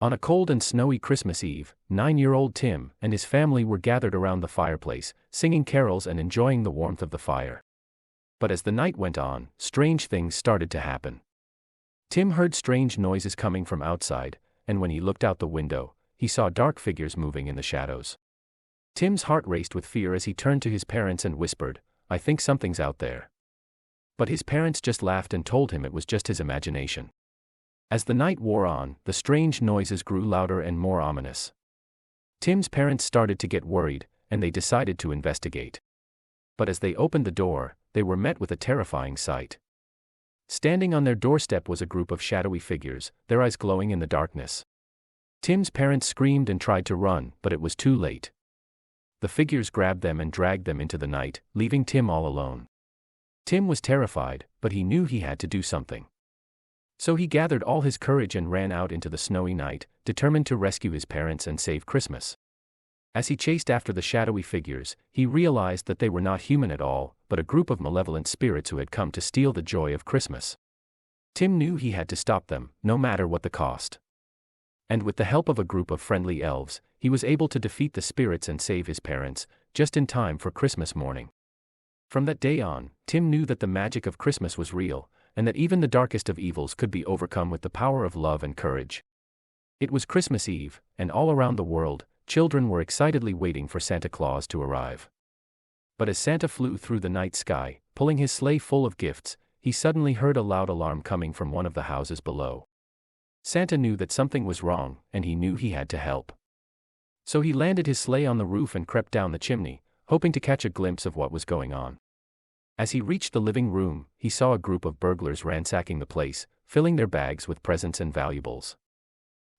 On a cold and snowy Christmas Eve, 9-year-old Tim and his family were gathered around the fireplace, singing carols and enjoying the warmth of the fire. But as the night went on, strange things started to happen. Tim heard strange noises coming from outside, and when he looked out the window, he saw dark figures moving in the shadows. Tim's heart raced with fear as he turned to his parents and whispered, "I think something's out there." But his parents just laughed and told him it was just his imagination. As the night wore on, the strange noises grew louder and more ominous. Tim's parents started to get worried, and they decided to investigate. But as they opened the door, they were met with a terrifying sight. Standing on their doorstep was a group of shadowy figures, their eyes glowing in the darkness. Tim's parents screamed and tried to run, but it was too late. The figures grabbed them and dragged them into the night, leaving Tim all alone. Tim was terrified, but he knew he had to do something. So he gathered all his courage and ran out into the snowy night, determined to rescue his parents and save Christmas. As he chased after the shadowy figures, he realized that they were not human at all, but a group of malevolent spirits who had come to steal the joy of Christmas. Tim knew he had to stop them, no matter what the cost. And with the help of a group of friendly elves, he was able to defeat the spirits and save his parents, just in time for Christmas morning. From that day on, Tim knew that the magic of Christmas was real, and that even the darkest of evils could be overcome with the power of love and courage. It was Christmas Eve, and all around the world, children were excitedly waiting for Santa Claus to arrive. But as Santa flew through the night sky, pulling his sleigh full of gifts, he suddenly heard a loud alarm coming from one of the houses below. Santa knew that something was wrong, and he knew he had to help. So he landed his sleigh on the roof and crept down the chimney, hoping to catch a glimpse of what was going on. As he reached the living room, he saw a group of burglars ransacking the place, filling their bags with presents and valuables.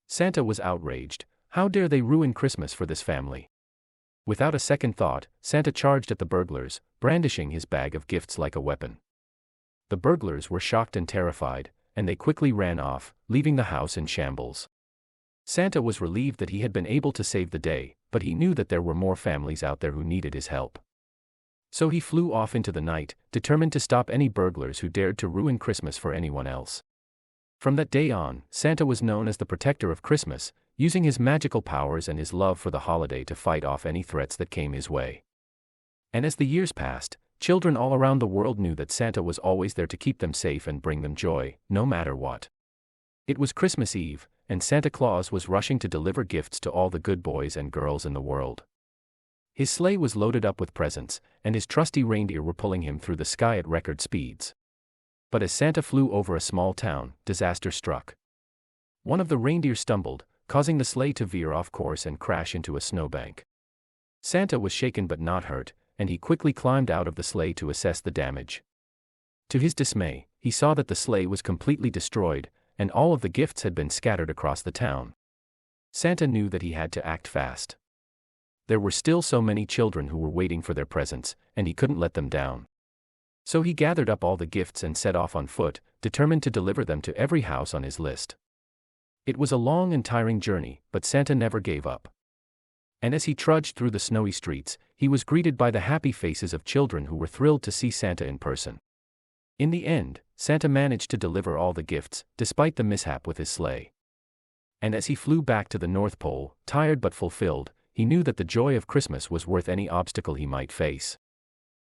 Santa was outraged. How dare they ruin Christmas for this family? Without a second thought, Santa charged at the burglars, brandishing his bag of gifts like a weapon. The burglars were shocked and terrified, and they quickly ran off, leaving the house in shambles. Santa was relieved that he had been able to save the day, but he knew that there were more families out there who needed his help. So he flew off into the night, determined to stop any burglars who dared to ruin Christmas for anyone else. From that day on, Santa was known as the protector of Christmas, using his magical powers and his love for the holiday to fight off any threats that came his way. And as the years passed, children all around the world knew that Santa was always there to keep them safe and bring them joy, no matter what. It was Christmas Eve, and Santa Claus was rushing to deliver gifts to all the good boys and girls in the world. His sleigh was loaded up with presents, and his trusty reindeer were pulling him through the sky at record speeds. But as Santa flew over a small town, disaster struck. One of the reindeer stumbled, causing the sleigh to veer off course and crash into a snowbank. Santa was shaken but not hurt, and he quickly climbed out of the sleigh to assess the damage. To his dismay, he saw that the sleigh was completely destroyed, and all of the gifts had been scattered across the town. Santa knew that he had to act fast. There were still so many children who were waiting for their presents, and he couldn't let them down. So he gathered up all the gifts and set off on foot, determined to deliver them to every house on his list. It was a long and tiring journey, but Santa never gave up. And as he trudged through the snowy streets, he was greeted by the happy faces of children who were thrilled to see Santa in person. In the end, Santa managed to deliver all the gifts, despite the mishap with his sleigh. And as he flew back to the North Pole, tired but fulfilled, he knew that the joy of Christmas was worth any obstacle he might face.